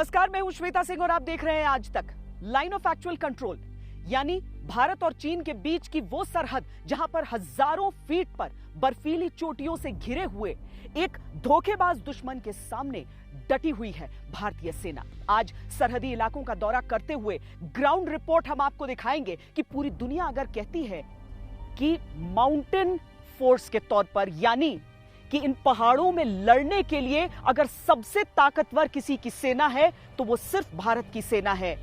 नमस्कार, मैं हूं श्वेता सिंह और आप देख रहे हैं आज तक। लाइन ऑफ एक्चुअल कंट्रोल यानी भारत और चीन के बीच की वो सरहद जहां पर हजारों फीट पर बर्फीली चोटियों से घिरे हुए एक धोखेबाज दुश्मन के सामने डटी हुई है भारतीय सेना। आज सरहदी इलाकों का दौरा करते हुए ग्राउंड रिपोर्ट हम आपको दिखाएंगे कि पूरी दुनिया अगर कहती है कि माउंटेन फोर्स के तौर पर, यानी कि इन पहाड़ों में लड़ने के लिए अगर सबसे ताकतवर किसी की सेना है तो वो सिर्फ भारत की सेना है।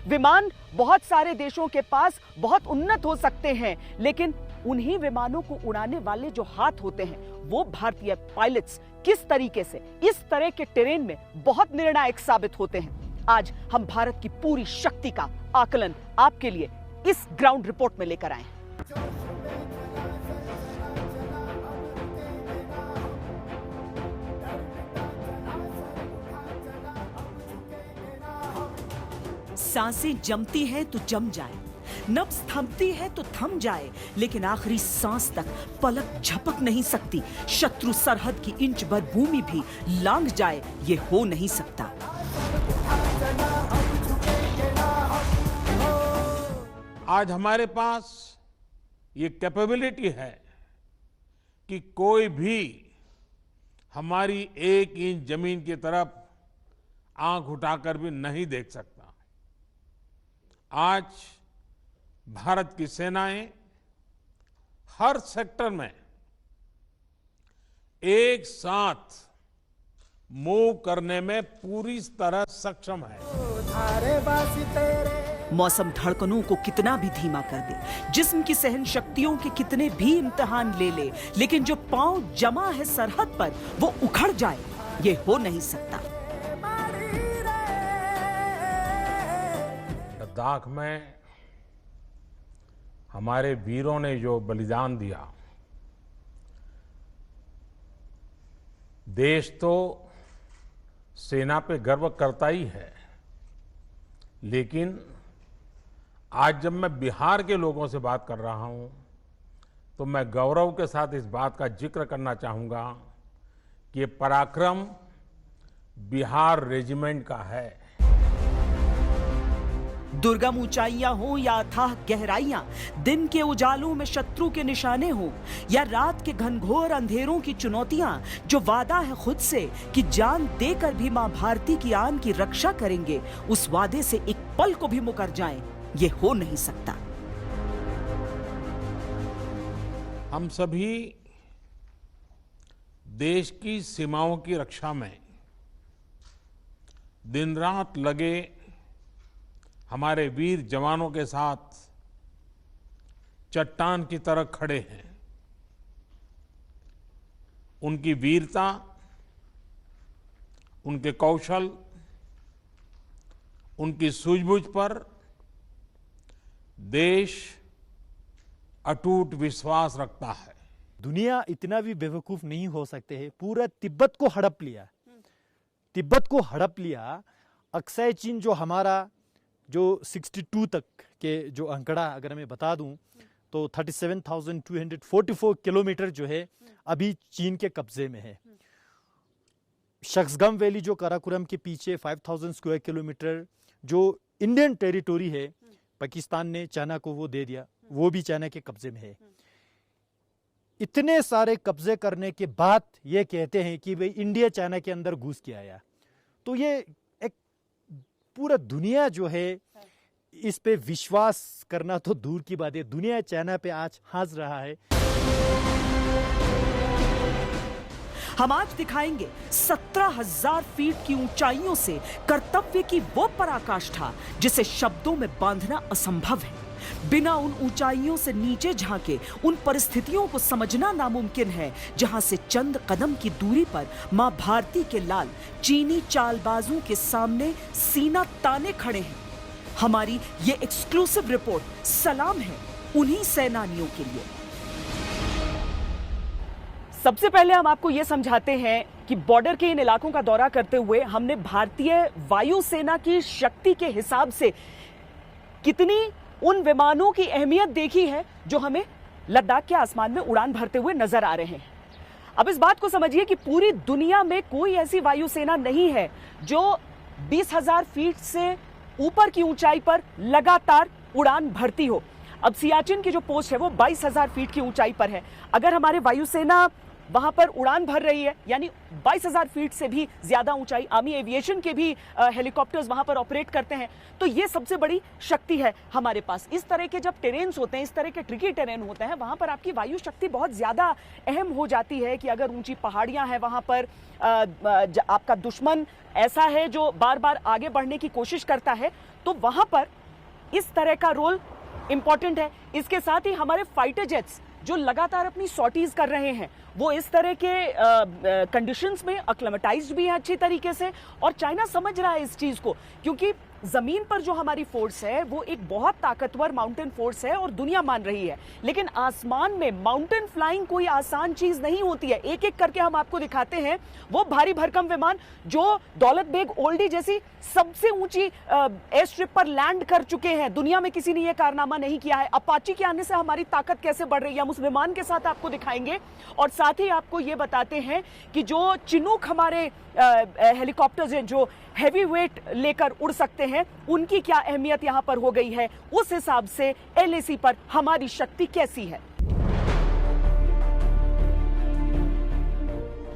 विमान बहुत सारे देशों के पास बहुत उन्नत हो सकते हैं, लेकिन उन्हीं विमानों को उड़ाने वाले जो हाथ होते हैं वो भारतीय पायलट्स किस तरीके से इस तरह के टेरेन में बहुत निर्णायक साबित होते हैं। आज हम भारत की पूरी शक्ति का आकलन आपके लिए इस ग्राउंड रिपोर्ट में लेकर आए हैं। सांसें जमती है तो जम जाए, नब्ज थमती है तो थम जाए, लेकिन आखिरी सांस तक पलक झपक नहीं सकती। शत्रु सरहद की इंच भर भूमि भी लांघ जाए, ये हो नहीं सकता। आज हमारे पास ये कैपेबिलिटी है कि कोई भी हमारी एक इंच जमीन की तरफ आंख उठाकर भी नहीं देख सकता। आज भारत की सेनाएं हर सेक्टर में एक साथ मूव करने में पूरी तरह सक्षम है। मौसम धड़कनों को कितना भी धीमा कर दे, जिस्म की सहन शक्तियों के कितने भी इम्तिहान ले ले, लेकिन जो पांव जमा है सरहद पर वो उखड़ जाए, ये हो नहीं सकता। लद्दाख में हमारे वीरों ने जो बलिदान दिया, देश तो सेना पे गर्व करता ही है, लेकिन आज जब मैं बिहार के लोगों से बात कर रहा हूं तो मैं गौरव के साथ इस बात का जिक्र करना चाहूंगा कि ये पराक्रम बिहार रेजिमेंट का है। दुर्गम ऊंचाइयां हो या अथाह गहराइयां, दिन के उजालों में शत्रु के निशाने हो या रात के घनघोर अंधेरों की चुनौतियां, जो वादा है खुद से कि जान देकर भी मां भारती की आन की रक्षा करेंगे, उस वादे से एक पल को भी मुकर जाएं, ये हो नहीं सकता। हम सभी देश की सीमाओं की रक्षा में दिन रात लगे हमारे वीर जवानों के साथ चट्टान की तरह खड़े हैं। उनकी वीरता, उनके कौशल, उनकी सूझबूझ पर देश अटूट विश्वास रखता है। दुनिया इतना भी बेवकूफ नहीं हो सकते है। पूरा तिब्बत को हड़प लिया, तिब्बत को हड़प लिया। अक्साई चीन जो हमारा जो 62 तक के जो आंकड़ा अगर मैं बता दूं तो 37,244 किलोमीटर जो है अभी चीन के कब्जे में है। शक्सगम वैली जो काराकोरम के पीछे 5,000 स्क्वायर किलोमीटर जो इंडियन टेरिटोरी है, पाकिस्तान ने चाइना को वो दे दिया, वो भी चाइना के कब्जे में है। इतने सारे कब्जे करने के बाद ये कहते हैं कि भाई इंडिया चाइना के अंदर घुस के आया, तो ये एक पूरा दुनिया जो है इस पे विश्वास करना तो दूर की बात है। दुनिया चाइना पे आज हंस रहा है। हम आज दिखाएंगे 17,000 फीट की ऊंचाइयों से कर्तव्य की वो पराकाष्ठा जिसे शब्दों में बांधना असंभव है। बिना उन ऊंचाइयों से नीचे झांके उन परिस्थितियों को समझना नामुमकिन है जहां से चंद कदम की दूरी पर मां भारती के लाल चीनी चालबाजों के सामने सीना ताने खड़े हैं। हमारी ये एक्सक्लूसिव रिपोर्ट सलाम है उन्हीं सेनानियों के लिए। सबसे पहले हम आपको यह समझाते हैं कि बॉर्डर के इन इलाकों का दौरा करते हुए हमने भारतीय वायुसेना की शक्ति के हिसाब से कितनी उन विमानों की अहमियत देखी है जो हमें लद्दाख के आसमान में उड़ान भरते हुए नजर आ रहे हैं। अब इस बात को समझिए कि पूरी दुनिया में कोई ऐसी वायुसेना नहीं है जो 20,000 फीट से ऊपर की ऊंचाई पर लगातार उड़ान भरती हो। अब सियाचिन की जो पोस्ट है वो 22,000 फीट की ऊंचाई पर है। अगर हमारे वायुसेना वहां पर उड़ान भर रही है, यानी 22,000 फीट से भी ज्यादा ऊंचाई, आर्मी एविएशन के भी हेलीकॉप्टर्स वहां पर ऑपरेट करते हैं, तो ये सबसे बड़ी शक्ति है हमारे पास। इस तरह के जब टेरेन्स होते हैं, इस तरह के ट्रिकी टेरेन होते हैं, वहां पर आपकी वायु शक्ति बहुत ज्यादा अहम हो जाती है कि अगर ऊंची पहाड़ियां हैं वहां पर, आपका दुश्मन ऐसा है जो बार बार आगे बढ़ने की कोशिश करता है, तो वहां पर इस तरह का रोल इंपॉर्टेंट है। इसके साथ ही हमारे फाइटर जेट्स जो लगातार अपनी सॉर्टीज कर रहे हैं, वो इस तरह के कंडीशंस में अक्लेमेटाइज्ड भी हैं अच्छी तरीके से, और चाइना समझ रहा है इस चीज को, क्योंकि जमीन पर जो हमारी फोर्स है वो एक बहुत ताकतवर माउंटेन फोर्स है और दुनिया मान रही है, लेकिन आसमान में माउंटेन फ्लाइंग कोई आसान चीज नहीं होती है। एक एक करके हम आपको दिखाते हैं वो भारी भरकम विमान जो दौलत बेग ओल्डी जैसी सबसे ऊंची एयर स्ट्रिप पर लैंड कर चुके हैं। दुनिया में किसी ने यह कारनामा नहीं किया है। अपाची के आने से हमारी ताकत कैसे बढ़ रही है, हम उस विमान के साथ आपको दिखाएंगे, और साथ ही आपको ये बताते हैं कि जो चिनूक हमारे हेलीकॉप्टर्स हैं जो हैवी वेट लेकर उड़ सकते हैं, उनकी क्या अहमियत यहां पर हो गई है, उस हिसाब से एलएसी पर हमारी शक्ति कैसी है।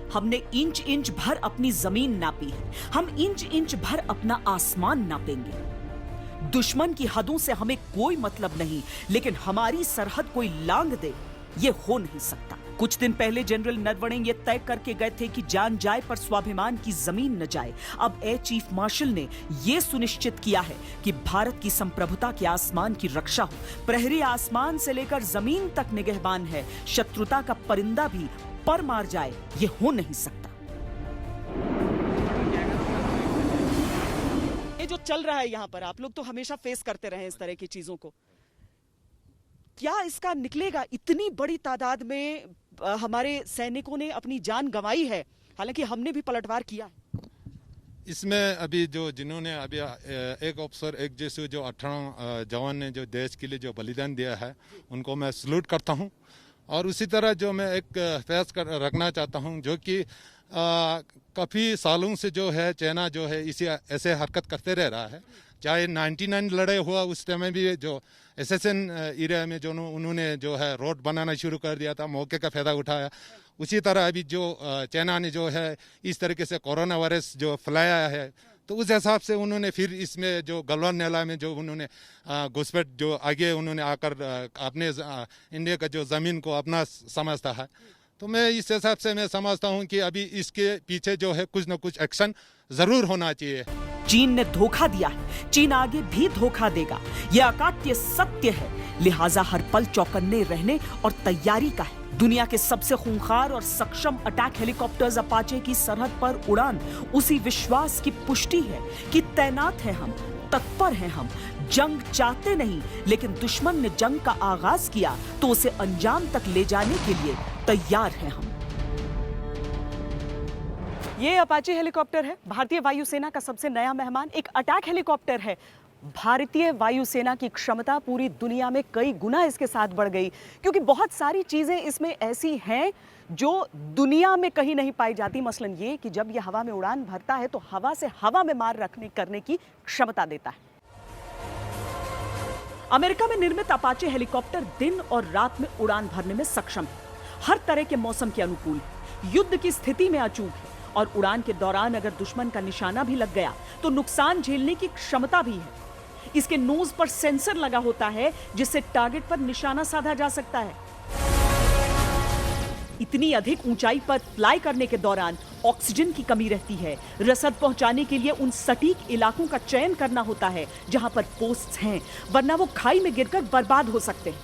हमने इंच इंच भर अपनी जमीन नापी है, हम इंच इंच भर अपना आसमान नापेंगे। दुश्मन की हदों से हमें कोई मतलब नहीं, लेकिन हमारी सरहद कोई लांघ दे, ये हो नहीं सकता। कुछ दिन पहले जनरल नरवणे ये तय करके गए थे कि जान जाए पर स्वाभिमान की जमीन न जाए। अब एयर चीफ मार्शल ने यह सुनिश्चित किया है कि भारत की संप्रभुता के आसमान की रक्षा हो। प्रहरी आसमान से लेकर जमीन तक निगहबान है। शत्रुता का परिंदा भी पर मार जाए, ये हो नहीं सकता। ये जो चल रहा है यहाँ पर, आप लोग तो हमेशा फेस करते रहे इस तरह की चीजों को, क्या इसका निकलेगा? इतनी बड़ी तादाद में हमारे सैनिकों ने अपनी जान गंवाई है, हालांकि हमने भी पलटवार किया। इसमें अभी जो जिन्होंने अभी एक अफसर एक जैसे जो 18 जवान ने जो देश के लिए जो बलिदान दिया है, उनको मैं सल्यूट करता हूं। और उसी तरह जो मैं एक फैस रखना चाहता हूं, जो कि काफ़ी सालों से जो है चाइना जो है इसी ऐसे हरकत करते रह रहा है। चाहे 99 लड़ाई हुआ उस टाइम में भी जो एसेसन एरिया में जो उन्होंने जो है रोड बनाना शुरू कर दिया था, मौके का फायदा उठाया। उसी तरह अभी जो चाइना ने जो है इस तरीके से कोरोना वायरस जो फैलाया है, तो उस हिसाब से उन्होंने फिर इसमें जो गलवान नेला में जो उन्होंने घुसपैठ जो आगे उन्होंने आकर अपने इंडिया का जो ज़मीन को अपना समझता है। तो मैं इस हिसाब से मैं समझता हूं कि अभी इसके पीछे जो है कुछ न कुछ एक्शन जरूर होना चाहिए। चीन ने धोखा दिया है, चीन आगे भी धोखा देगा, यह अकाट्य सत्य है। लिहाजा हर पल चौकन्ने रहने और तैयारी का है। दुनिया के सबसे खूंखार और सक्षम अटैक हेलीकॉप्टर्स अपाचे की सरहद पर उड़ान उसी विश्वास की पुष्टि है कि तैनात हैं हम, तत्पर हैं हम। जंग चाहते नहीं, लेकिन दुश्मन ने जंग का आगाज किया तो उसे अंजाम तक ले जाने के लिए तैयार हैं हम। ये अपाचे हेलीकॉप्टर है, भारतीय वायुसेना का सबसे नया मेहमान। एक अटैक हेलीकॉप्टर है। भारतीय वायुसेना की क्षमता पूरी दुनिया में कई गुना इसके साथ बढ़ गई, क्योंकि बहुत सारी चीजें इसमें ऐसी हैं जो दुनिया में कहीं नहीं पाई जाती। मसलन ये कि जब ये हवा में उड़ान भरता है तो हवा से हवा में मार करने की क्षमता देता है। अमेरिका में निर्मित अपाचे हेलीकॉप्टर दिन और रात में उड़ान भरने में सक्षम है, हर तरह के मौसम के अनुकूल है, युद्ध की स्थिति में अचूक है, और उड़ान के दौरान अगर दुश्मन का निशाना भी लग गया तो नुकसान झेलने की क्षमता भी है। इसके नोज पर सेंसर लगा होता है जिससे टारगेट पर निशाना साधा जा सकता है। इतनी अधिक ऊंचाई पर फ्लाई करने के दौरान ऑक्सीजन की कमी रहती है। रसद पहुंचाने के लिए उन सटीक इलाकों का चयन करना होता है जहां पर पोस्ट्स हैं, वरना वो खाई में गिरकर बर्बाद हो सकते हैं।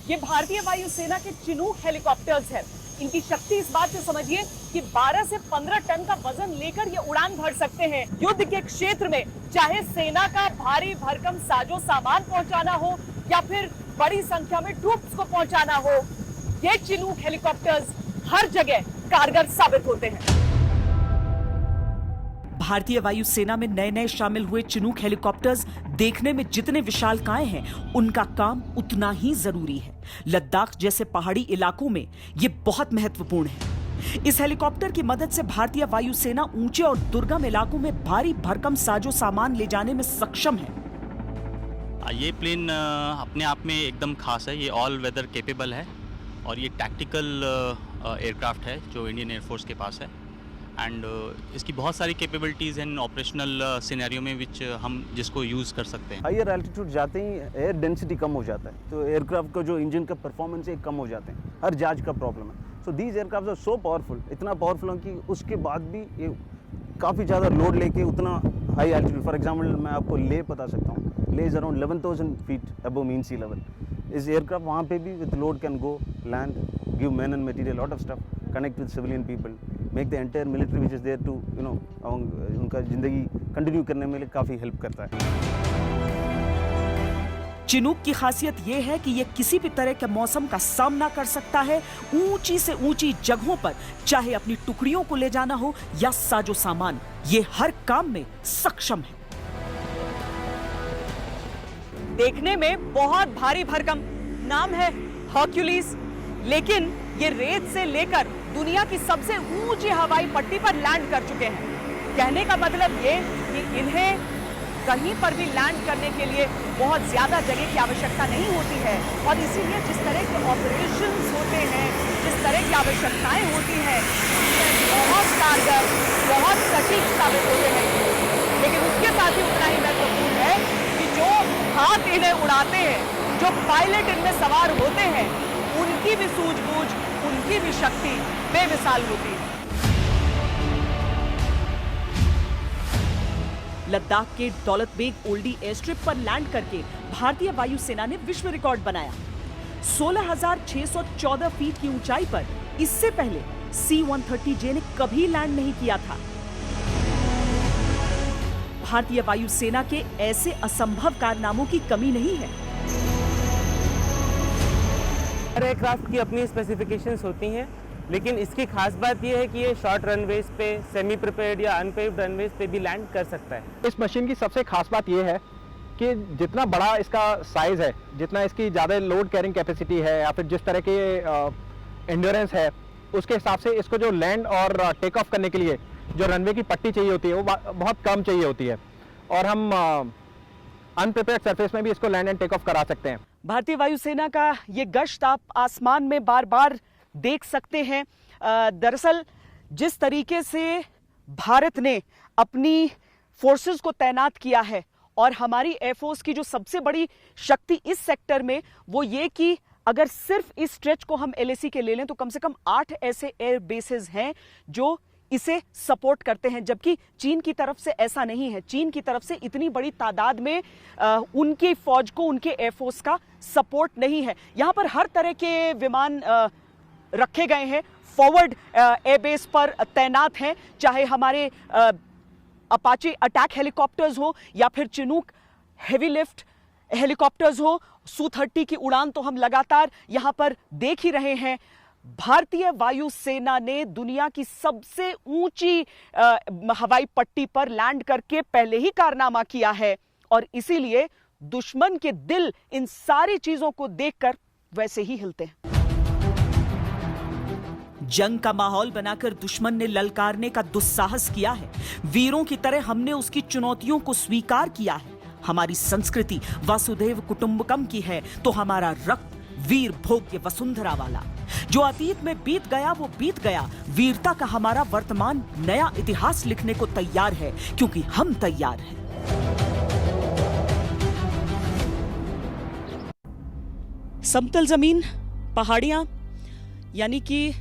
ये भारतीय वायुसेना के चिनूक हेलीकॉप्टर्स हैं। इनकी शक्ति इस बात से समझिए कि 12 से 15 टन का वजन लेकर ये उड़ान भर सकते हैं। युद्ध के क्षेत्र में चाहे सेना का भारी भरकम साजो सामान पहुंचाना हो या फिर बड़ी संख्या में ट्रूप्स को पहुंचाना हो, ये चिनूक हेलीकॉप्टर्स हर जगह कारगर साबित होते हैं। भारतीय वायुसेना में नए नए शामिल हुए चिनूक हेलीकॉप्टर्स देखने में जितने विशालकाय हैं, उनका काम उतना ही जरूरी है। लद्दाख जैसे पहाड़ी इलाकों में ये बहुत महत्वपूर्ण है। इस हेलीकॉप्टर की मदद से भारतीय वायुसेना ऊंचे और दुर्गम इलाकों में भारी भरकम साजो सामान ले जाने में सक्षम है। ये प्लेन अपने आप में एकदम खास है। ये ऑल वेदर कैपेबल है और ये टैक्टिकल एयरक्राफ्ट है जो इंडियन एयरफोर्स के पास है। एंड इसकी बहुत सारी कैपेबिलिटीज़ हैं ऑपरेशनल सिनेरियो में विच हम जिसको यूज़ कर सकते हैं। हायर एल्टीट्यूड जाते ही एयर डेंसिटी कम हो जाता है, तो एयरक्राफ्ट का जो इंजन का परफॉर्मेंस है कम हो जाते हैं। हर जहाज का प्रॉब्लम है। So these aircraft are so powerful, इतना पावरफुल है कि उसके बाद भी ये काफ़ी ज़्यादा लोड लेके उतना हाई एल्टीट्यूड, फॉर एग्जाम्पल मैं आपको ले बता सकता हूँ, Leh is around 11,000 feet above mean sea level. इस एयरक्राफ्ट वहाँ पे भी with load can go land, give man and material, lot of stuff, connect with civilian people, make the entire military which is there to उनका ज़िंदगी continue करने में काफ़ी help करता है। चिनूक की खासियत यह है कि यह किसी भी तरह के मौसम का सामना कर सकता है। ऊंची से ऊंची जगहों पर चाहे अपनी टुकड़ियों को ले जाना हो या साजो सामान, ये हर काम में सक्षम है। देखने में बहुत भारी भरकम, नाम है हर्क्यूलिस, लेकिन ये रेत से लेकर दुनिया की सबसे ऊंची हवाई पट्टी पर लैंड कर चुके हैं। कहने का मतलब ये कि इन्हें कहीं पर भी लैंड करने के लिए बहुत ज्यादा जगह की आवश्यकता नहीं होती है और इसीलिए जिस तरह के ऑपरेशंस होते हैं, जिस तरह की आवश्यकताएं होती हैं, बहुत कारगर, बहुत सटीक साबित होते हैं। लेकिन उसके साथ ही उतना ही महत्वपूर्ण है कि जो हाथ इन्हें उड़ाते हैं, जो पायलट इनमें सवार होते हैं, उनकी भी सूझबूझ, उनकी भी शक्ति बेमिसाल होती है। लद्दाख के दौलत बेग ओल्डी एयर स्ट्रिप पर लैंड करके भारतीय वायुसेना ने विश्व रिकॉर्ड बनाया। 16,614 फीट की ऊंचाई पर इससे पहले C-130J ने कभी लैंड नहीं किया था। भारतीय वायुसेना के ऐसे असंभव कारनामों की कमी नहीं है। हर एयरक्राफ्ट की अपनी स्पेसिफिकेशंस होती हैं, लेकिन इसकी खास बात यह है कि ये शॉर्ट रनवेज पे, सेमी प्रिपेयर्ड या अनपेव्ड रनवेज पे भी लैंड कर सकता है। इस मशीन की सबसे खास बात यह है कि जितना बड़ा इसका साइज है, जितना इसकी ज़्यादा लोड कैरिंग कैपेसिटी है या फिर जिस तरह के एंड्योरेंस है, उसके हिसाब से इसको जो लैंड और टेक ऑफ करने के लिए जो रनवे की पट्टी चाहिए होती है वो बहुत कम चाहिए होती है और हम अनप्रिपेयर्ड सरफेस में भी इसको लैंड एंड टेक ऑफ करा सकते हैं। भारतीय वायुसेना का ये गश्त आप आसमान में बार बार देख सकते हैं। दरअसल जिस तरीके से भारत ने अपनी फोर्सेस को तैनात किया है और हमारी एयरफोर्स की जो सबसे बड़ी शक्ति इस सेक्टर में वो ये कि अगर सिर्फ इस स्ट्रेच को हम LAC के ले लें तो कम से कम 8 ऐसे एयर बेसेस हैं जो इसे सपोर्ट करते हैं, जबकि चीन की तरफ से ऐसा नहीं है। चीन की तरफ से इतनी बड़ी तादाद में उनकी फौज को, उनके एयरफोर्स का सपोर्ट नहीं है। यहां पर हर तरह के विमान रखे गए हैं, फॉरवर्ड एयरबेस पर तैनात हैं, चाहे हमारे अपाचे अटैक हेलीकॉप्टर्स हो या फिर चिनूक हेवी लिफ्ट हेलीकॉप्टर्स हो। Su-30 की उड़ान तो हम लगातार यहां पर देख ही रहे हैं। भारतीय वायुसेना ने दुनिया की सबसे ऊंची हवाई पट्टी पर लैंड करके पहले ही कारनामा किया है और इसीलिए दुश्मन के दिल इन सारी चीजों को देखकर वैसे ही हिलते हैं। जंग का माहौल बनाकर दुश्मन ने ललकारने का दुस्साहस किया है। वीरों की तरह हमने उसकी चुनौतियों को स्वीकार किया है। हमारी संस्कृति वासुदेव कुटुंबकम की है तो हमारा रक्त वीर भोग्य वसुंधरा वाला। जो अतीत में बीत गया वो बीत गया। वीरता का हमारा वर्तमान नया इतिहास लिखने को तैयार है क्योंकि हम तैयार हैं। समतल जमीन, पहाड़ियां, यानी कि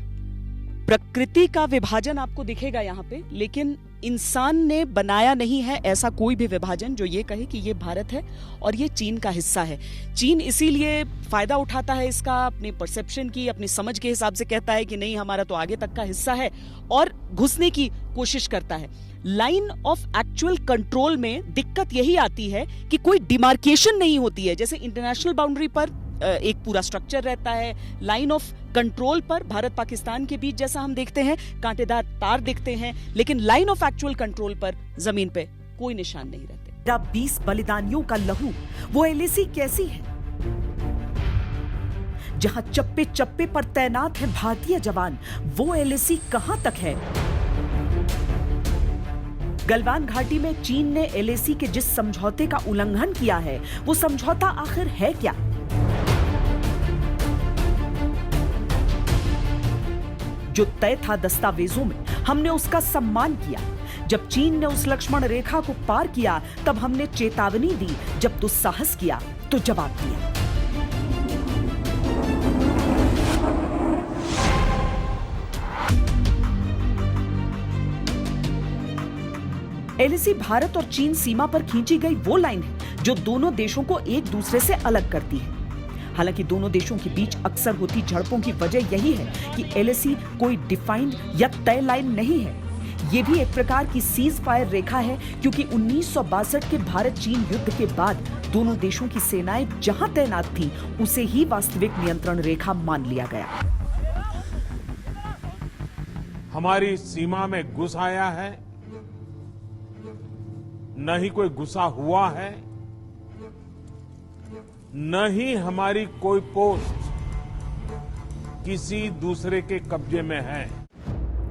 प्रकृति का विभाजन आपको दिखेगा यहाँ पे, लेकिन इंसान ने बनाया नहीं है ऐसा कोई भी विभाजन जो ये कहे कि ये भारत है और ये चीन का हिस्सा है। चीन इसीलिए फायदा उठाता है इसका, अपनी परसेप्शन की, अपनी समझ के हिसाब से कहता है कि नहीं हमारा तो आगे तक का हिस्सा है और घुसने की कोशिश करता है। लाइन ऑफ एक्चुअल कंट्रोल में दिक्कत यही आती है कि कोई डिमार्केशन नहीं होती है। जैसे इंटरनेशनल बाउंड्री पर एक पूरा स्ट्रक्चर रहता है, लाइन ऑफ कंट्रोल पर भारत पाकिस्तान के बीच जैसा हम देखते हैं कांटेदार तार दिखते हैं, लेकिन लाइन ऑफ एक्चुअल कंट्रोल पर जमीन पे कोई निशान नहीं रहते। 20 बलिदानियों का लहू वो LAC कैसी है? जहां चप्पे चप्पे पर तैनात हैं भारतीय जवान, वो LAC कहां तक है? गलवान घाटी में चीन ने LAC के जिस समझौते का उल्लंघन किया है, वो समझौता आखिर है क्या? जो तय था दस्तावेजों में, हमने उसका सम्मान किया। जब चीन ने उस लक्ष्मण रेखा को पार किया, तब हमने चेतावनी दी। जब दुस्साहस किया तो जवाब दिया। LAC भारत और चीन सीमा पर खींची गई वो लाइन है जो दोनों देशों को एक दूसरे से अलग करती है। हालांकि दोनों देशों के बीच अक्सर होती झड़पों की वजह यही है कि LAC कोई डिफाइंड या तय लाइन नहीं है। ये भी एक प्रकार की सीज फायर रेखा है, क्योंकि 1962 के भारत चीन युद्ध के बाद दोनों देशों की सेनाएं जहां तैनात थीं, उसे ही वास्तविक नियंत्रण रेखा मान लिया गया। हमारी सीमा में घुस आया है, न ही कोई घुसा हुआ है, न ही हमारी कोई पोस्ट किसी दूसरे के कब्जे में है।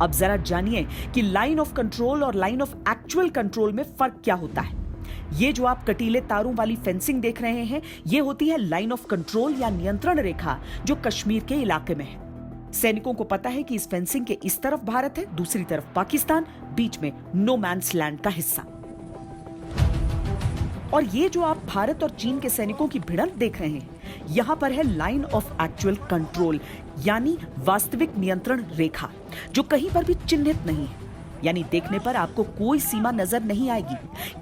अब जरा जानिए कि लाइन ऑफ कंट्रोल और लाइन ऑफ एक्चुअल कंट्रोल में फर्क क्या होता है। ये जो आप कटीले तारों वाली फेंसिंग देख रहे हैं, ये होती है लाइन ऑफ कंट्रोल या नियंत्रण रेखा, जो कश्मीर के इलाके में है। सैनिकों को पता है कि इस फेंसिंग के इस तरफ भारत है, दूसरी तरफ पाकिस्तान, बीच में नो मैन्स लैंड का हिस्सा। और ये जो आप भारत और चीन के सैनिकों की भिड़ंत देख रहे हैं, यहां पर है लाइन ऑफ एक्चुअल कंट्रोल, यानी वास्तविक नियंत्रण रेखा, जो कहीं पर भी चिन्हित नहीं है। यानी देखने पर आपको कोई सीमा नजर नहीं आएगी।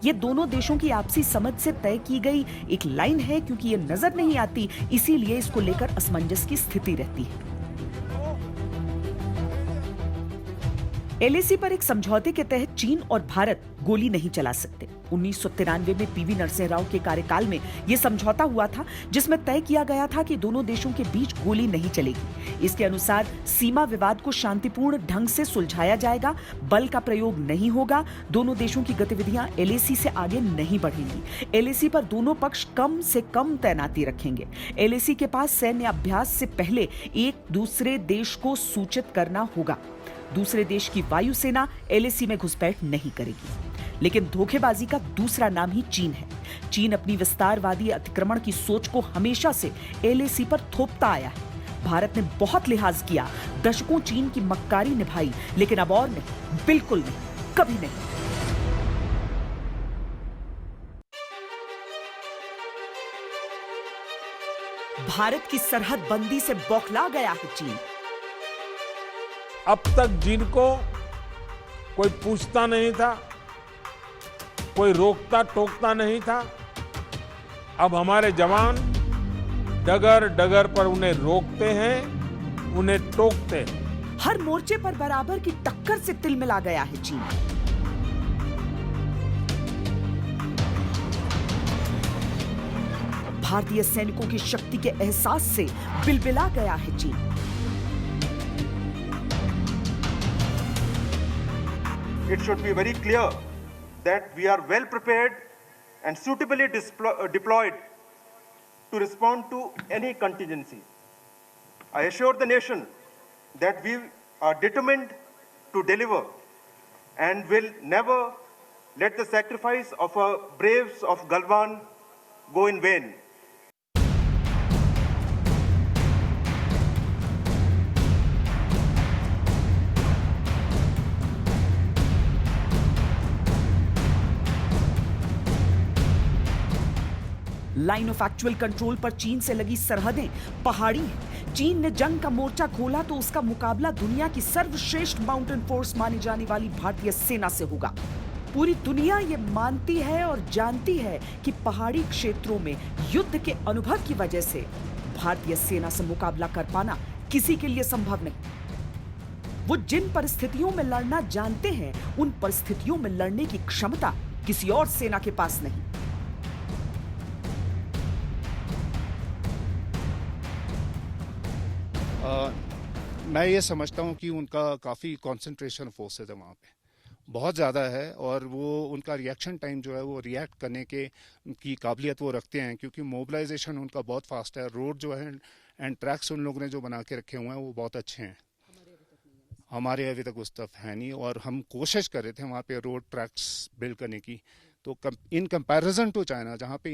ये दोनों देशों की आपसी समझ से तय की गई एक लाइन है। क्योंकि ये नजर नहीं आती, इसीलिए इसको लेकर असमंजस की स्थिति रहती है। LAC पर एक समझौते के तहत चीन और भारत गोली नहीं चला सकते। 1993 में PV नरसिंह राव के कार्यकाल में यह समझौता हुआ था, जिसमें तय किया गया था कि दोनों देशों के बीच गोली नहीं चलेगी। इसके अनुसार सीमा विवाद को शांतिपूर्ण ढंग से सुलझाया जाएगा, बल का प्रयोग नहीं होगा, दोनों देशों की गतिविधियां LAC से आगे नहीं बढ़ेंगी। LAC पर दोनों पक्ष कम से कम तैनाती रखेंगे। LAC के पास सैन्य अभ्यास से पहले एक दूसरे देश को सूचित करना होगा। दूसरे देश की वायुसेना LAC में घुसपैठ नहीं करेगी। लेकिन धोखेबाजी का दूसरा नाम ही चीन है। चीन अपनी विस्तारवादी अतिक्रमण की सोच को हमेशा से LAC पर थोपता आया है। भारत ने बहुत लिहाज किया, दशकों चीन की मक्कारी निभाई, लेकिन अब और नहीं, बिल्कुल नहीं, कभी नहीं। भारत की सरहद बंदी से बौखला गया है चीन। अब तक जिनको कोई पूछता नहीं था, कोई रोकता टोकता नहीं था, अब हमारे जवान डगर डगर पर उन्हें रोकते हैं, उन्हें टोकते हैं। हर मोर्चे पर बराबर की टक्कर से तिलमिला गया है चीन। भारतीय सैनिकों की शक्ति के एहसास से बिलबिला गया है चीन। It should be very clear that we are well prepared and suitably deployed to respond to any contingency. I assure the nation that we are determined to deliver and will never let the sacrifice of our braves of Galwan go in vain. Line of actual control पर चीन से लगी सरहदें पहाड़ी हैं। चीन ने जंग का मोर्चा खोला तो उसका मुकाबला दुनिया की सर्वश्रेष्ठ माउंटेन फोर्स मानी जाने वाली भारतीय सेना से होगा। पूरी दुनिया ये मानती है और जानती है कि पहाड़ी क्षेत्रों में युद्ध के अनुभव की वजह से भारतीय सेना से मुकाबला कर पाना किसी के लिए संभव नहीं। वो जिन परिस्थितियों में लड़ना जानते हैं, उन परिस्थितियों में लड़ने की क्षमता किसी और सेना के पास नहीं। मैं ये समझता हूँ कि उनका काफ़ी कंसंट्रेशन फोर्सेज है वहाँ पे, बहुत ज़्यादा है, और वो उनका रिएक्शन टाइम जो है वो रिएक्ट करने की काबिलियत वो रखते हैं, क्योंकि मोबिलाइजेशन उनका बहुत फास्ट है। रोड जो है एंड ट्रैक्स उन लोगों ने जो बना के रखे हुए हैं वो बहुत अच्छे हैं। हमारे अभी तक उस तरफ है नहीं, और हम कोशिश कर रहे थे वहाँ पे रोड ट्रैक्स बिल्ड करने की। तो इन कंपैरिजन टू चाइना, जहाँ पे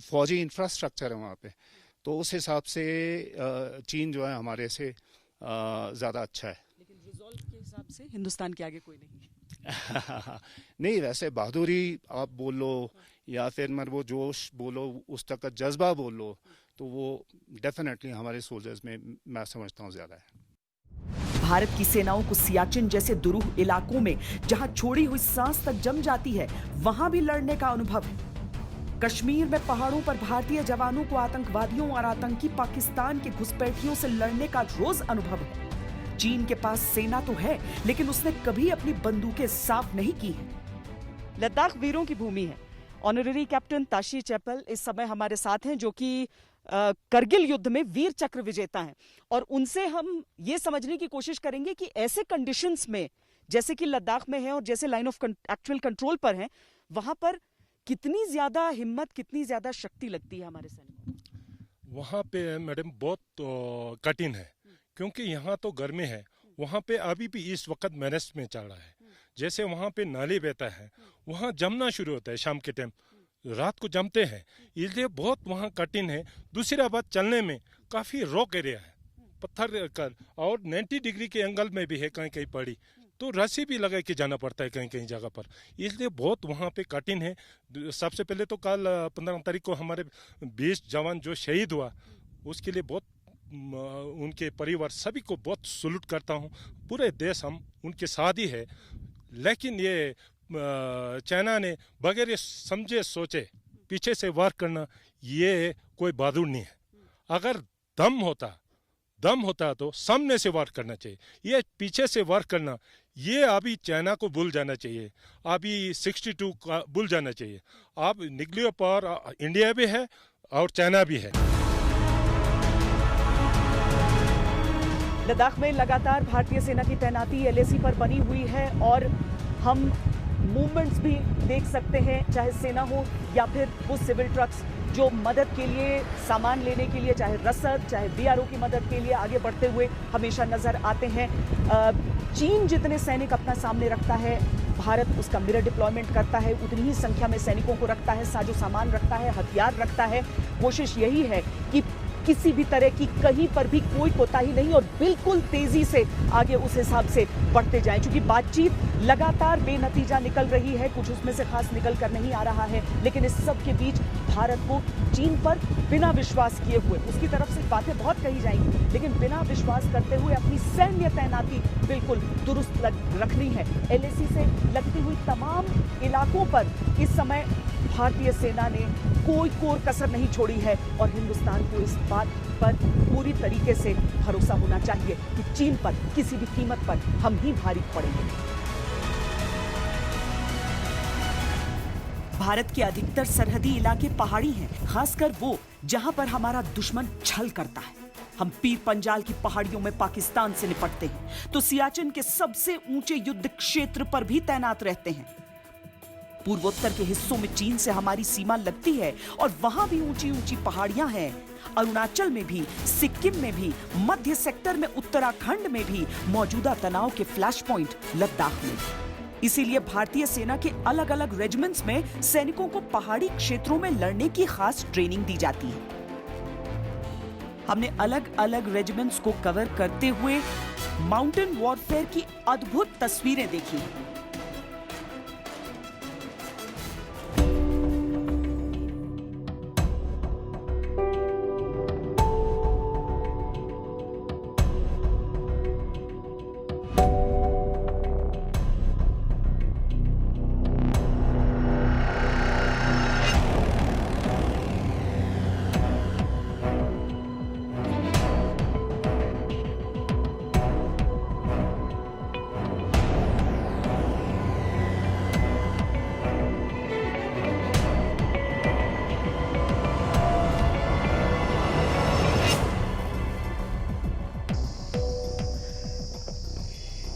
फौजी इंफ्रास्ट्रक्चर है वहाँ पे, तो उस हिसाब से चीन जो है हमारे से ज़्यादा अच्छा है। लेकिन रिजॉल्व के हिसाब से हिंदुस्तान के आगे कोई नहीं। नहीं, वैसे बहादुरी आप बोल लो या फिर मर वो जोश बोलो, उस तक का जज्बा बोल लो, तो वो डेफिनेटली हमारे सोल्जर्स में मैं समझता हूँ ज़्यादा है। भारत की सेनाओं को सियाचिन जैसे दुरूह इलाकों में जहां छोड़ी हुई सांस तक जम जाती है, वहां भी लड़ने का अनुभव है। कश्मीर में पहाड़ों पर भारतीय जवानों को आतंकवादियों और आतंकी पाकिस्तान के घुसपैठियों से लड़ने का रोज अनुभव है। चीन के पास सेना तो है, लेकिन उसने कभी अपनी बंदूकें साफ नहीं की है। लद्दाख वीरों की भूमि है। ऑनररी कैप्टन ताशी चैपल इस समय हमारे साथ हैं, जो कि करगिल युद्ध में वीर चक्र विजेता हैं, और उनसे हम ये समझने की कोशिश करेंगे कि ऐसे कंडीशंस में जैसे कि लद्दाख में है और जैसे लाइन ऑफ एक्चुअल कंट्रोल पर हैं, वहां पर कितनी ज्यादा हिम्मत, कितनी ज्यादा शक्ति लगती है हमारे सैनिकों को? वहाँ पे मैडम बहुत कठिन है, क्योंकि यहाँ तो गर्मी है, वहाँ पे अभी भी इस वक्त माइनस में चल रहा है। जैसे वहाँ पे नाली बहता है, वहाँ जमना शुरू होता है शाम के टाइम, रात को जमते हैं, इसलिए बहुत वहाँ कठिन है। दूसरा बात, चलने में काफ़ी रॉक एरिया है, पत्थर का, और 90 डिग्री के एंगल में भी है कहीं कहीं पड़ी, तो रस्सी भी लगा के जाना पड़ता है कहीं कहीं जगह पर, इसलिए बहुत वहाँ पे कठिन है। सबसे पहले तो कल 15 तारीख को हमारे 20 जवान जो शहीद हुआ, उसके लिए बहुत उनके परिवार सभी को बहुत सलूट करता हूँ। पूरे देश हम उनके साथ ही है, लेकिन ये चाइना ने बगैर ये समझे सोचे पीछे से वार करना, ये कोई बहादुर नहीं है। अगर दम होता तो सामने से वार करना चाहिए, ये पीछे से वार करना, ये अभी चाइना को भूल जाना चाहिए, अभी 62 का भूल जाना चाहिए। अब न्यूक्लियर पावर इंडिया भी है और चाइना भी है। लद्दाख में लगातार भारतीय सेना की तैनाती LAC पर बनी हुई है, और हम मूवमेंट्स भी देख सकते हैं, चाहे सेना हो या फिर वो सिविल ट्रक्स जो मदद के लिए, सामान लेने के लिए, चाहे रसद, चाहे BRO की मदद के लिए आगे बढ़ते हुए हमेशा नजर आते हैं। चीन जितने सैनिक अपना सामने रखता है, भारत उसका मिरर डिप्लॉयमेंट करता है, उतनी ही संख्या में सैनिकों को रखता है, साजो सामान रखता है, हथियार रखता है। कोशिश यही है कि किसी भी तरह की कहीं पर भी कोई कोताही नहीं, और बिल्कुल तेजी से आगे उस हिसाब से बढ़ते जाएं। क्योंकि बातचीत लगातार बेनतीजा निकल रही है, कुछ उसमें से खास निकल कर नहीं आ रहा है, लेकिन इस सब के बीच भारत को चीन पर बिना विश्वास किए हुए, उसकी तरफ से बातें बहुत कही जाएंगी, लेकिन बिना विश्वास करते हुए अपनी सैन्य तैनाती बिल्कुल दुरुस्त रखनी है। LAC से लगती हुई तमाम इलाकों पर इस समय भारतीय सेना ने कोई कोर कसर नहीं छोड़ी है, और हिंदुस्तान को इस बात पर पूरी तरीके से भरोसा होना चाहिए कि चीन पर किसी भी कीमत पर हम ही भारी पड़ेंगे। भारत के अधिकतर सरहदी इलाके पहाड़ी हैं, खासकर वो जहां पर हमारा दुश्मन छल करता है। हम पीर पंजाल की पहाड़ियों में पाकिस्तान से निपटते हैं, तो सियाचिन के सबसे ऊंचे युद्ध क्षेत्र पर भी तैनात रहते हैं। पूर्वोत्तर के हिस्सों में चीन से हमारी सीमा लगती है, और वहां भी ऊंची ऊंची पहाड़ियां हैं। अरुणाचल में भी, सिक्किम में भी, मध्य सेक्टर में उत्तराखंड में भी, मौजूदा तनाव के फ्लैश पॉइंट लद्दाख में। इसीलिए भारतीय सेना के अलग अलग रेजिमेंट्स में सैनिकों को पहाड़ी क्षेत्रों में लड़ने की खास ट्रेनिंग दी जाती है। हमने अलग अलग रेजिमेंट्स को कवर करते हुए माउंटेन वॉरफेयर की अद्भुत तस्वीरें देखी।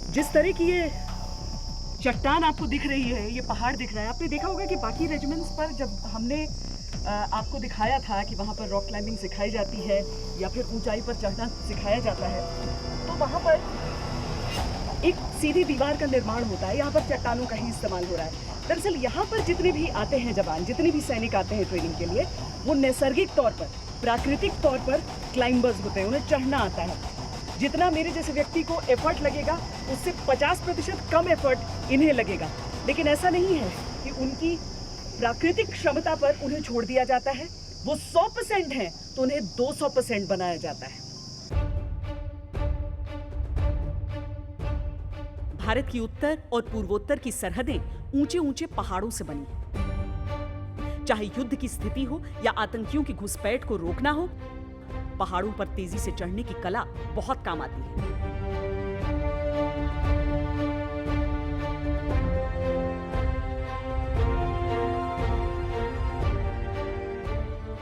जिस तरह की ये चट्टान आपको दिख रही है, ये पहाड़ दिख रहा है, आपने देखा होगा कि बाकी रेजिमेंट्स पर जब हमने आपको दिखाया था कि वहाँ पर रॉक क्लाइंबिंग सिखाई जाती है या फिर ऊंचाई पर चढ़ना सिखाया जाता है, तो वहाँ पर एक सीधी दीवार का निर्माण होता है, यहाँ पर चट्टानों का ही इस्तेमाल हो रहा है। दरअसल यहाँ पर जितने भी आते हैं जवान, जितने भी सैनिक आते हैं ट्रेनिंग के लिए, वो नैसर्गिक तौर पर, प्राकृतिक तौर पर क्लाइंबर्स होते हैं, उन्हें चढ़ना आता है। जितना मेरे जैसे व्यक्ति को एफर्ट लगेगा उससे 50% कम एफर्ट इन्हें लगेगा, लेकिन ऐसा नहीं है कि उनकी प्राकृतिक क्षमता पर उन्हें छोड़ दिया जाता है। वो 100% हैं तो उन्हें 200% बनाया जाता है। भारत की उत्तर और पूर्वोत्तर की सरहदें ऊंचे ऊंचे पहाड़ों से बनी हैं। चाहे युद्ध की स्थिति हो या आतंकियों की घुसपैठ को रोकना हो, पहाड़ों पर तेजी से चढ़ने की कला बहुत काम आती है।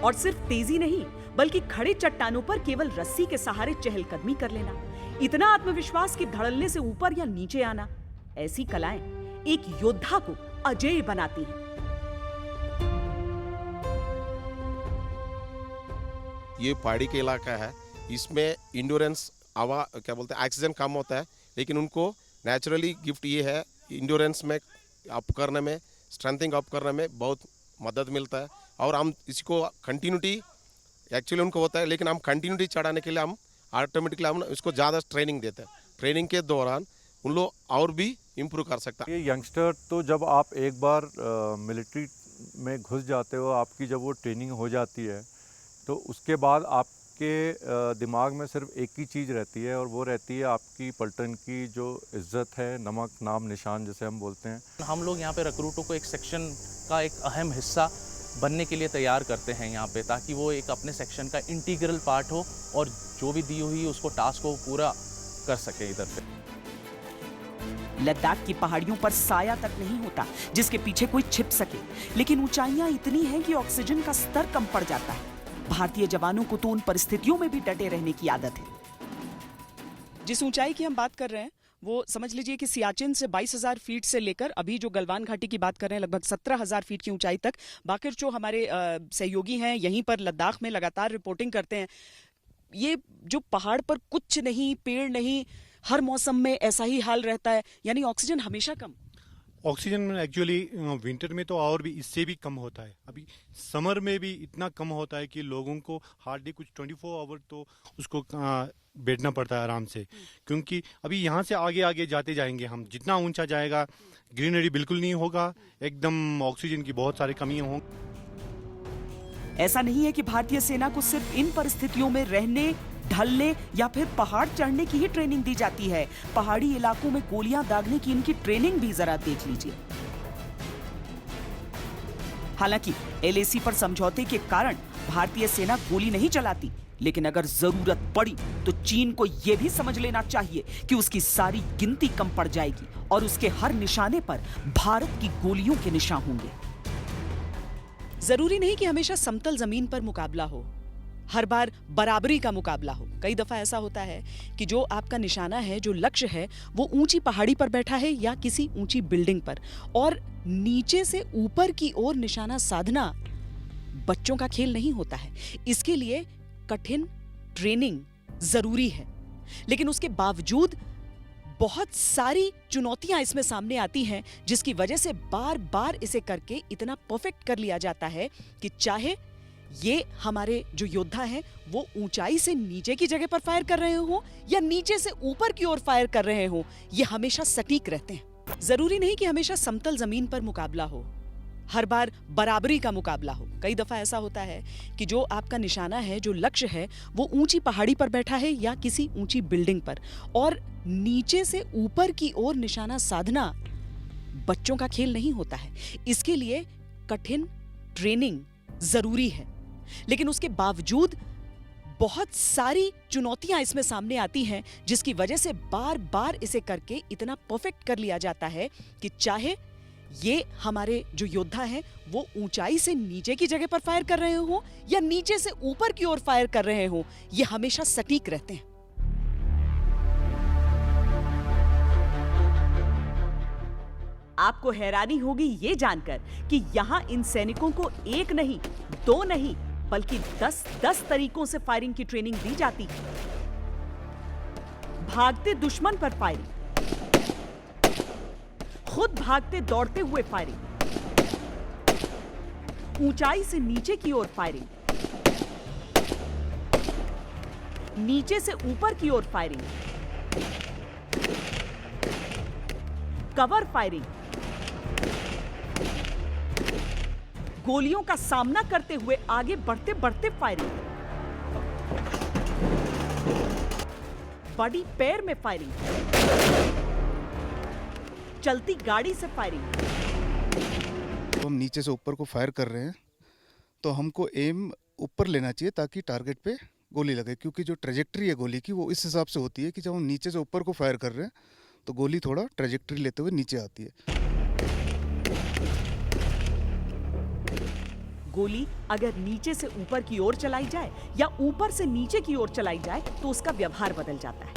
और सिर्फ तेजी नहीं, बल्कि खड़े चट्टानों पर केवल रस्सी के सहारे चहलकदमी कर लेना, इतना आत्मविश्वास कि धड़ल्ले से ऊपर या नीचे आना, ऐसी कलाएं एक योद्धा को अजेय बनाती हैं। ये पहाड़ी के इलाका है, इसमें इंड्योरेंस क्या बोलते हैं, ऑक्सीजन कम होता है, लेकिन उनको नेचुरली गिफ्ट ये है, इंड्योरेंस में अप करने में, स्ट्रेंथिंग अप करने में बहुत मदद मिलता है। और हम इसको कंटिन्यूटी एक्चुअली उनको होता है, लेकिन हम कंटिन्यूटी चढ़ाने के लिए हम ऑटोमेटिकली हम इसको ज़्यादा ट्रेनिंग देते हैं। ट्रेनिंग के दौरान उन लोग और भी इम्प्रूव कर सकता है। ये यंगस्टर तो जब आप एक बार मिलिट्री में घुस जाते हो, आपकी जब वो ट्रेनिंग हो जाती है, तो उसके बाद आपके दिमाग में सिर्फ एक ही चीज़ रहती है, और वो रहती है आपकी पलटन की जो इज्जत है, नमक नाम निशान जिसे हम बोलते हैं। हम लोग यहाँ पे रिक्रूटों को एक सेक्शन का एक अहम हिस्सा बनने के लिए तैयार करते हैं यहाँ पे, ताकि वो एक अपने सेक्शन का इंटीग्रल पार्ट हो और जो भी दी हुई उसको टास्क को पूरा कर सके इधर पे। लद्दाख की पहाड़ियों पर साया तक नहीं होता जिसके पीछे कोई छिप सके, लेकिन ऊंचाइयां इतनी हैं कि ऑक्सीजन का स्तर कम पड़ जाता है। भारतीय जवानों को तो उन परिस्थितियों में भी डटे रहने की आदत है। जिस ऊंचाई की हम बात कर रहे हैं वो समझ लीजिए कि सियाचिन से 22,000 फीट से लेकर अभी जो गलवान घाटी की बात कर रहे हैं लगभग 17,000 फीट की ऊंचाई तक। बाकिर जो हमारे सहयोगी हैं यहीं पर लद्दाख में लगातार रिपोर्टिंग करते हैं, ये जो पहाड़ पर कुछ नहीं, पेड़ नहीं, हर मौसम में ऐसा ही हाल रहता है, यानी ऑक्सीजन हमेशा कम। ऑक्सीजन एक्चुअली विंटर में तो और भी इससे भी कम होता है, अभी समर में भी इतना कम होता है कि लोगों को हार्डली कुछ 24 आवर तो उसको बैठना पड़ता है आराम से, क्योंकि अभी यहाँ से आगे आगे जाते जाएंगे हम, जितना ऊंचा जाएगा ग्रीनरी बिल्कुल नहीं होगा, एकदम ऑक्सीजन की बहुत सारी कमियां होंगी। ऐसा नहीं है कि भारतीय सेना को सिर्फ इन परिस्थितियों में रहने, ढलने या फिर पहाड़ चढ़ने की ही ट्रेनिंग दी जाती है। पहाड़ी इलाकों में गोलियां दागने की इनकी ट्रेनिंग भी जरा देख लीजिए। हालांकि LAC पर समझौते के कारण भारतीय सेना गोली नहीं चलाती, लेकिन अगर जरूरत पड़ी तो चीन को यह भी समझ लेना चाहिए कि उसकी सारी गिनती कम पड़ जाएगी और उसके हर निशाने पर भारत की गोलियों के निशान होंगे। जरूरी नहीं कि हमेशा समतल जमीन पर मुकाबला हो, हर बार बराबरी का मुकाबला हो। कई दफा ऐसा होता है कि जो आपका निशाना है, जो लक्ष्य है, वो ऊंची पहाड़ी पर बैठा है या किसी ऊंची बिल्डिंग पर, और नीचे से ऊपर की ओर निशाना साधना बच्चों का खेल नहीं होता है। इसके लिए कठिन ट्रेनिंग जरूरी है, लेकिन उसके बावजूद बहुत सारी चुनौतियां इसमें सामने आती हैं, जिसकी वजह से बार बार इसे करके इतना परफेक्ट कर लिया जाता है कि चाहे ये हमारे जो योद्धा हैं वो ऊंचाई से नीचे की जगह पर फायर कर रहे हो या नीचे से ऊपर की ओर फायर कर रहे हो, ये हमेशा सटीक रहते हैं। जरूरी नहीं कि हमेशा समतल जमीन पर मुकाबला हो, हर बार बराबरी का मुकाबला हो। कई दफा ऐसा होता है कि जो आपका निशाना है, जो लक्ष्य है, वो ऊंची पहाड़ी पर बैठा है या किसी ऊंची बिल्डिंग पर, और नीचे से ऊपर की ओर निशाना साधना बच्चों का खेल नहीं होता है। इसके लिए कठिन ट्रेनिंग जरूरी है, लेकिन उसके बावजूद बहुत सारी चुनौतियां इसमें सामने आती हैं, जिसकी वजह से बार बार इसे करके इतना परफेक्ट कर लिया जाता है कि चाहे ये हमारे जो योद्धा हैं वो ऊंचाई से नीचे की जगह पर फायर कर रहे हो या नीचे से ऊपर की ओर फायर कर रहे हो, ये हमेशा सटीक रहते हैं। आपको हैरानी होगी ये जानकर कि यहाँ इन सैनिकों को एक नहीं, दो नहीं, बल्कि 10 तरीकों से फायरिंग की ट्रेनिंग दी जाती है। भागते दुश्मन पर फायरिंग, खुद भागते दौड़ते हुए फायरिंग, ऊंचाई से नीचे की ओर फायरिंग, नीचे से ऊपर की ओर फायरिंग, कवर फायरिंग, गोलियों का सामना करते हुए आगे बढ़ते बढ़ते फायरिंग, बड़ी पैर में फायरिंग, चलती गाड़ी से फायरिंग। तो हम नीचे से ऊपर को फायर कर रहे हैं तो हमको एम ऊपर लेना चाहिए ताकि टारगेट पे गोली लगे, क्योंकि जो ट्रेजेक्ट्री है गोली की वो इस हिसाब से होती है कि जब हम नीचे से ऊपर को फायर कर रहे हैं तो गोली थोड़ा ट्रेजेक्ट्री लेते हुए नीचे आती है। गोली अगर नीचे से ऊपर की ओर चलाई जाए या ऊपर से नीचे की ओर चलाई जाए तो उसका व्यवहार बदल जाता है।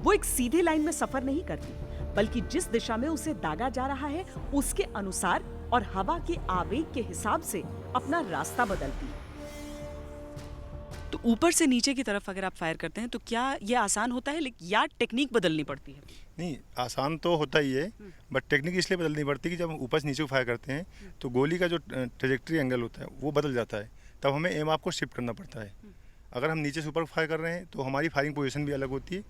वो एक सीधी लाइन में सफर नहीं करती, बल्कि जिस दिशा में उसे दागा जा रहा है उसके अनुसार और हवा के आवेग के हिसाब से अपना रास्ता बदलती है। तो ऊपर से नीचे की तरफ अगर आप फायर करते हैं तो क्या ये आसान होता है या टेक्निक बदलनी पड़ती है? नहीं, आसान तो होता ही है, बट टेक्निक इसलिए बदलनी पड़ती है कि जब हम ऊपर से नीचे फायर करते हैं तो गोली का जो ट्रेजेक्ट्री एंगल होता है वो बदल जाता है, तब हमें एम आपको शिफ्ट करना पड़ता है। अगर हम नीचे से ऊपर फायर कर रहे हैं तो हमारी फायरिंग पोजीशन भी अलग होती है।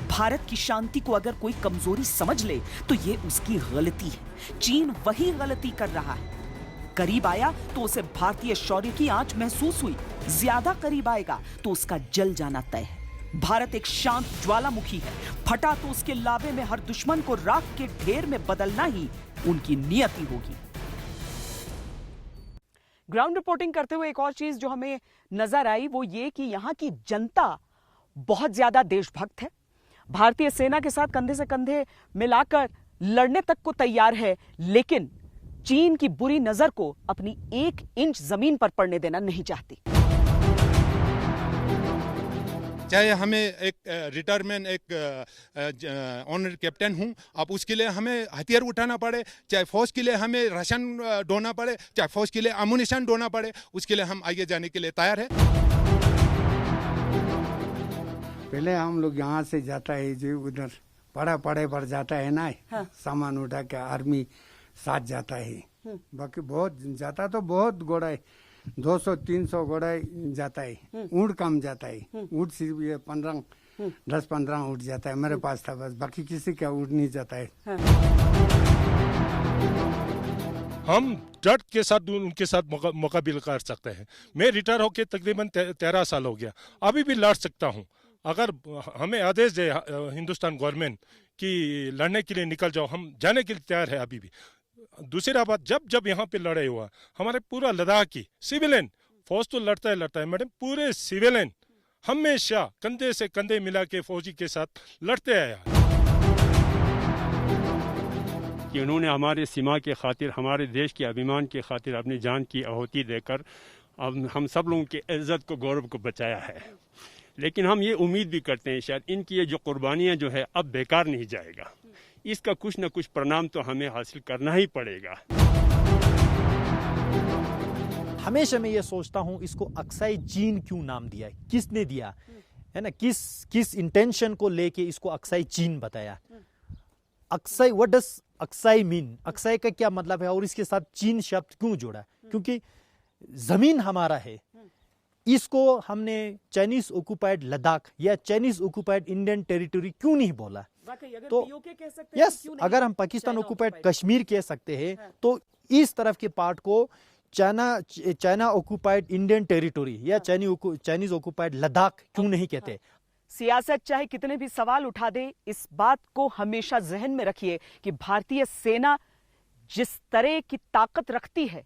भारत की शांति को अगर कोई कमजोरी समझ ले तो ये उसकी गलती है। चीन वही गलती कर रहा है। करीब आया तो उसे भारतीय शौर्य की आंच महसूस हुई, ज्यादा करीब आएगा तो उसका जल जाना तय है। भारत एक शांत ज्वालामुखी है, फटा तो उसके लावे में हर दुश्मन को राख के ढेर में बदलना ही उनकी नियति होगी। ग्राउंड रिपोर्टिंग करते हुए एक और चीज जो हमें नजर आई वो ये कि यहाँ की जनता बहुत ज्यादा देशभक्त है, भारतीय सेना के साथ कंधे से कंधे मिलाकर लड़ने तक को तैयार है, लेकिन चीन की बुरी नजर को अपनी 1 इंच जमीन पर पड़ने देना नहीं चाहती। चाहे हमें एक रिटायरमेंट एक ऑनर कैप्टन हूं, अब उसके लिए हमें हथियार उठाना पड़े, चाहे फौज के लिए हमें राशन ढोना पड़े, चाहे फौज के लिए अम्युनिशन ढोना पड़े, उसके लिए हम आगे जाने के लिए तैयार है। पहले हम लोग यहाँ से जाता है जो उधर पड़े पर जाता है ना, हाँ। सामान उठा के आर्मी साथ जाता है, बाकी बहुत जाता तो बहुत घोड़ा है, 200-300 घोड़ा जाता है, ऊँट कम जाता है, ऊँट सिर्फ ये 10-15 ऊँट जाता है, मेरे पास था बस, बाकी किसी का ऊँट नहीं जाता है। हाँ। हम डट के साथ उनके साथ मुकाबला कर सकते हैं। मैं रिटायर होकर तकरीबन 13 साल हो गया, अभी भी लड़ सकता हूँ। अगर हमें आदेश दे हिंदुस्तान गवर्नमेंट कि लड़ने के लिए निकल जाओ, हम जाने के लिए तैयार है अभी भी। दूसरा बात, जब यहाँ पे लड़ाई हुआ, हमारे पूरा लद्दाख की सिविलियन फौज तो लड़ता है मैडम, पूरे सिविलियन हमेशा कंधे से कंधे मिला के फौजी के साथ लड़ते आया कि उन्होंने हमारे सीमा के खातिर, हमारे देश के अभिमान के खातिर अपनी जान की आहुति देकर अब हम सब लोगों की इज्जत को, गौरव को बचाया है। लेकिन हम ये उम्मीद भी करते हैं शायद इनकी ये जो कुर्बानियां जो है अब बेकार नहीं जाएगा, इसका कुछ न कुछ परिणाम तो हमें हासिल करना ही पड़ेगा। हमेशा मैं ये सोचता हूँ इसको अक्साई चीन क्यों नाम दिया, किसने दिया है ना, किस इंटेंशन को लेके इसको अक्साई चीन बताया। Aksai, what does Aksai mean, Aksai का क्या मतलब है और इसके साथ चीन शब्द क्यों जोड़ा, क्योंकि जमीन हमारा है, इसको हमने चाइनीज ऑक्युपाइड लद्दाख या चाइनीज ऑक्युपाइड इंडियन टेरिटरी क्यों नहीं बोला। तो यस, अगर हम पाकिस्तान ऑक्युपाइड कश्मीर कह सकते हैं तो इस तरफ के पार्ट को चाइना ऑक्युपाइड इंडियन टेरिटरी या चाइनीज ऑक्युपाइड लद्दाख क्यों नहीं कहते। सियासत चाहे कितने भी सवाल उठा दे, इस बात को हमेशा जहन में रखिए कि भारतीय सेना जिस तरह की ताकत रखती है,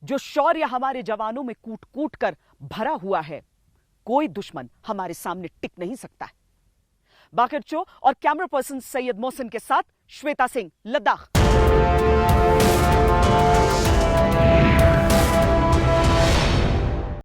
जो शौर्य हमारे जवानों में कूट कूट कर भरा हुआ है, कोई दुश्मन हमारे सामने टिक नहीं सकता है। बाकिर चो और कैमरा पर्सन सैयद मोहसिन के साथ श्वेता सिंह, लद्दाख।